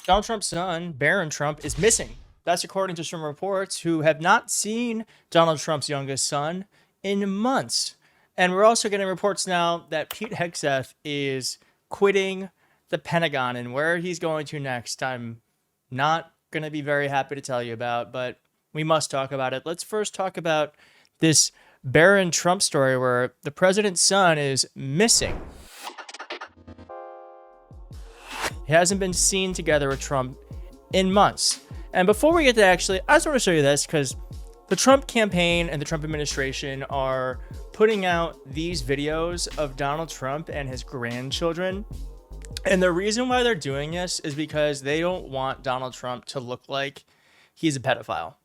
Donald Trump's son, Barron Trump, is missing. That's according to some reports who have not seen Donald Trump's youngest son in months. And we're also getting reports now that Pete Hegseth is quitting the Pentagon, and where he's going to next, I'm not going to be very happy to tell you about, but we must talk about it. Let's first talk about this Barron Trump story where the president's son is missing. He hasn't been seen together with Trump in months. And before we get to actually, I just want to show you this because the Trump campaign and the Trump administration are putting out these videos of Donald Trump and his grandchildren. And the reason why they're doing this is because they don't want Donald Trump to look like he's a pedophile.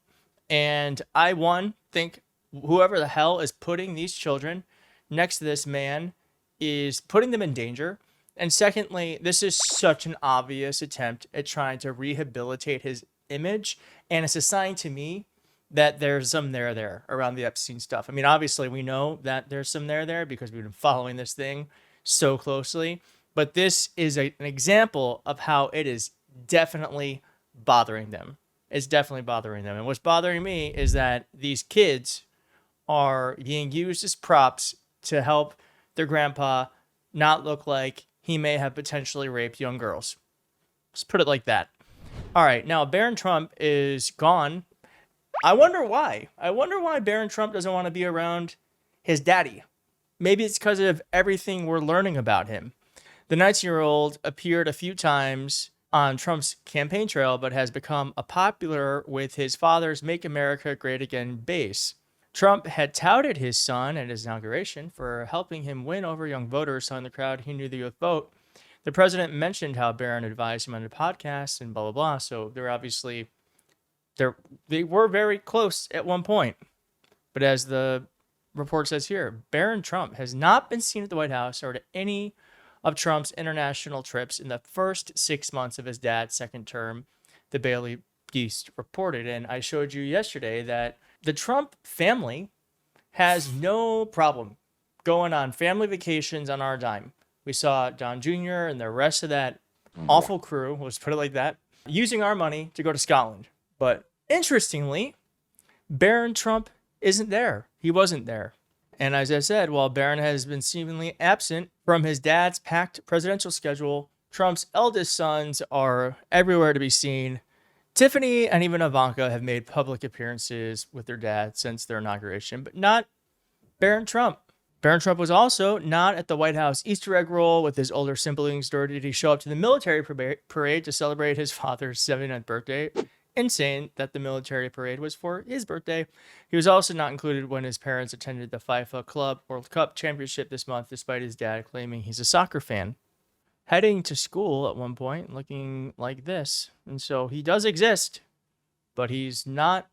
And I, one, think whoever the hell is putting these children next to this man is putting them in danger. And secondly, this is such an obvious attempt at trying to rehabilitate his image. And it's a sign to me that there's some there around the Epstein stuff. I mean, obviously, we know that there's some there because we've been following this thing so closely. But this is an example of how it is definitely bothering them. It's definitely bothering them. And what's bothering me is that these kids are being used as props to help their grandpa not look like he may have potentially raped young girls. Let's put it like that. All right, now Barron Trump is gone. I wonder why. I wonder why Barron Trump doesn't want to be around his daddy. Maybe it's because of everything we're learning about him. The 19-year-old appeared a few times on Trump's campaign trail, but has become a popular with his father's Make America Great Again base. Trump had touted his son at his inauguration for helping him win over young voters telling the crowd he knew the youth vote. The president mentioned how Barron advised him on a podcast and blah, blah, blah. So they're obviously, they were very close at one point. But as the report says here, Barron Trump has not been seen at the White House or to any of Trump's international trips in the first 6 months of his dad's second term, the Daily Beast reported. And I showed you yesterday that the Trump family has no problem going on family vacations on our dime. We saw Don Jr. and the rest of that awful crew, let's put it like that, using our money to go to Scotland. But interestingly, Barron Trump isn't there. He wasn't there. And as I said, while Barron has been seemingly absent from his dad's packed presidential schedule, Trump's eldest sons are everywhere to be seen. Tiffany and even Ivanka have made public appearances with their dad since their inauguration, but not Barron Trump. Barron Trump was also not at the White House Easter egg roll with his older siblings, nor did he show up to the military parade to celebrate his father's 79th birthday. Insane that the military parade was for his birthday. He was also not included when his parents attended the FIFA Club World Cup Championship this month, despite his dad claiming he's a soccer fan. Heading to school at one point, looking like this. And so he does exist, but he's not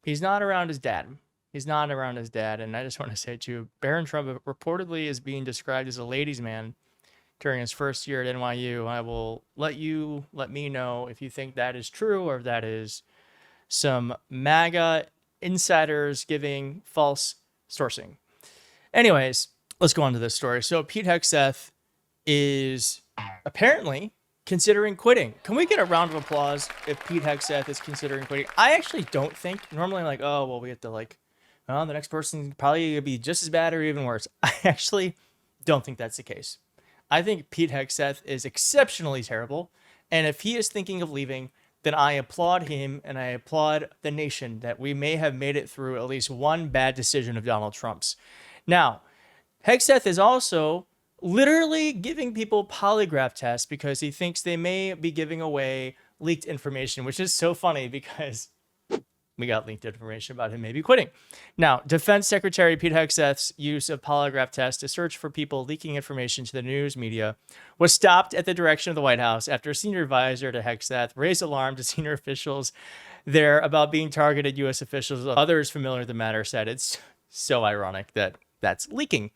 around his dad. He's not around his dad. And I just want to say to you, Barron Trump reportedly is being described as a ladies' man during his first year at NYU. I will let me know if you think that is true or if that is some MAGA insiders giving false sourcing. Anyways, let's go on to this story. So Pete Hegseth is apparently considering quitting. Can we get a round of applause if Pete Hegseth is considering quitting? I actually don't think, normally I'm like, oh, well, we have to the next person probably going to be just as bad or even worse. I actually don't think that's the case. I think Pete Hegseth is exceptionally terrible. And if he is thinking of leaving, then I applaud him and I applaud the nation that we may have made it through at least one bad decision of Donald Trump's. Now, Hegseth is also literally giving people polygraph tests because he thinks they may be giving away leaked information, which is so funny because we got leaked information about him maybe quitting. Now, Defense Secretary Pete Hegseth's use of polygraph tests to search for people leaking information to the news media was stopped at the direction of the White House after a senior advisor to Hegseth raised alarm to senior officials there about being targeted U.S. officials. Others familiar with the matter said it's so ironic that that's leaking.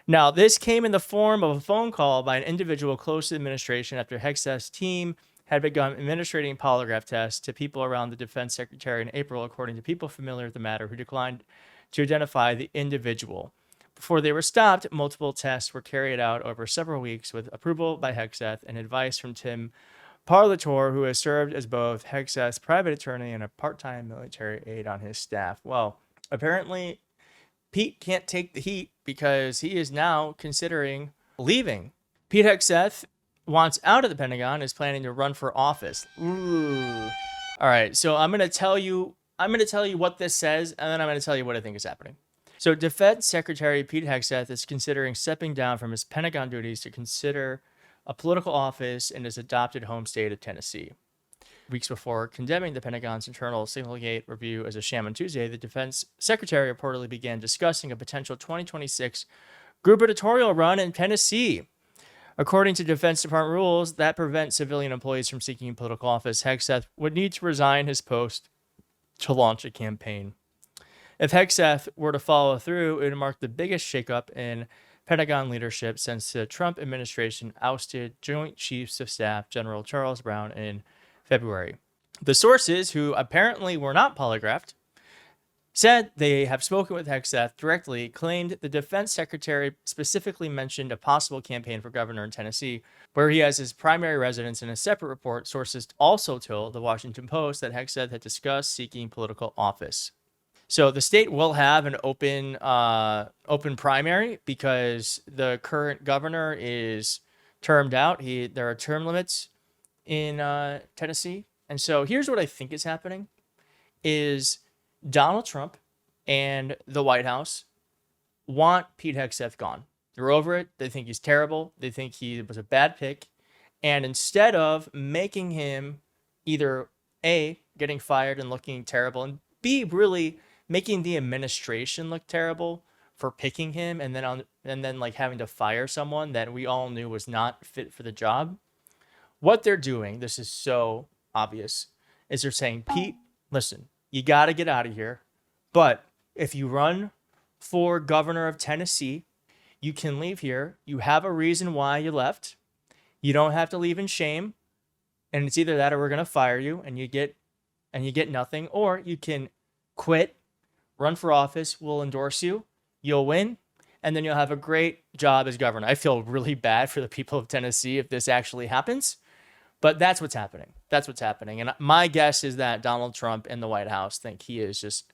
Now, this came in the form of a phone call by an individual close to the administration after Hegseth's team had begun administering polygraph tests to people around the defense secretary in April, according to people familiar with the matter who declined to identify the individual. Before they were stopped, multiple tests were carried out over several weeks with approval by Hegseth and advice from Tim parliamentarian who has served as both Hegseth's private attorney and a part-time military aide on his staff. Well, apparently Pete can't take the heat because he is now considering leaving. Pete Hegseth wants out of the Pentagon, is planning to run for office. Ooh. All right, so I'm going to tell you what this says, and then I'm going to tell you what I think is happening. So Defense Secretary Pete Hegseth is considering stepping down from his Pentagon duties to consider a political office in his adopted home state of Tennessee. Weeks before condemning the Pentagon's internal Signalgate review as a sham on Tuesday, the Defense Secretary reportedly began discussing a potential 2026 gubernatorial run in Tennessee. According to Defense Department rules that prevent civilian employees from seeking political office, Hegseth would need to resign his post to launch a campaign. If Hegseth were to follow through, it would mark the biggest shakeup in Pentagon leadership since the Trump administration ousted Joint Chiefs of Staff General Charles Brown in February. The sources, who apparently were not polygraphed, said they have spoken with Hegseth directly, claimed the defense secretary specifically mentioned a possible campaign for governor in Tennessee, where he has his primary residence. In a separate report, sources also told the Washington Post that Hegseth had discussed seeking political office. So the state will have an open primary because the current governor is termed out. There are term limits in Tennessee. And so here's what I think is happening is Donald Trump and the White House want Pete Hegseth gone. They're over it. They think he's terrible. They think he was a bad pick. And instead of making him either A, getting fired and looking terrible, and B, really making the administration look terrible for picking him and then like having to fire someone that we all knew was not fit for the job. What they're doing, this is so obvious, is they're saying, Pete, listen, you got to get out of here. But if you run for governor of Tennessee, you can leave here. You have a reason why you left. You don't have to leave in shame. And it's either that or we're going to fire you and you get nothing, or you can quit, run for office, we'll endorse you, you'll win, and then you'll have a great job as governor. I feel really bad for the people of Tennessee if this actually happens, but that's what's happening. That's what's happening. And my guess is that Donald Trump and the White House think he is just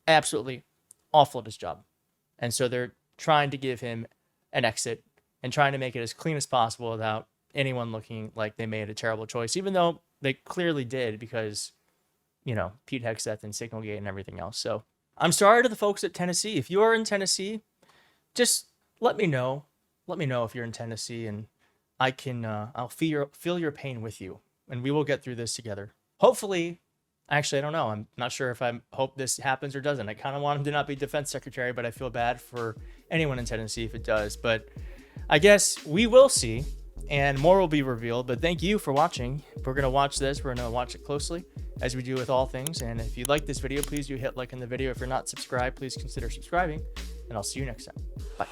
absolutely awful at his job. And so they're trying to give him an exit and trying to make it as clean as possible without anyone looking like they made a terrible choice, even though they clearly did because, you know, Pete Hegseth and Signalgate and everything else. So I'm sorry to the folks at Tennessee. If you are in Tennessee, just let me know. Let me know if you're in Tennessee, and I can I'll feel your pain with you, and we will get through this together. Hopefully, actually, I don't know. I'm not sure if I hope this happens or doesn't. I kind of want him to not be defense secretary, but I feel bad for anyone in Tennessee if it does. But I guess we will see, and more will be revealed. But thank you for watching. We're going to watch this. We're going to watch it closely, as we do with all things. And if you like this video, please do hit like in the video. If you're not subscribed, please consider subscribing, and I'll see you next time. Bye.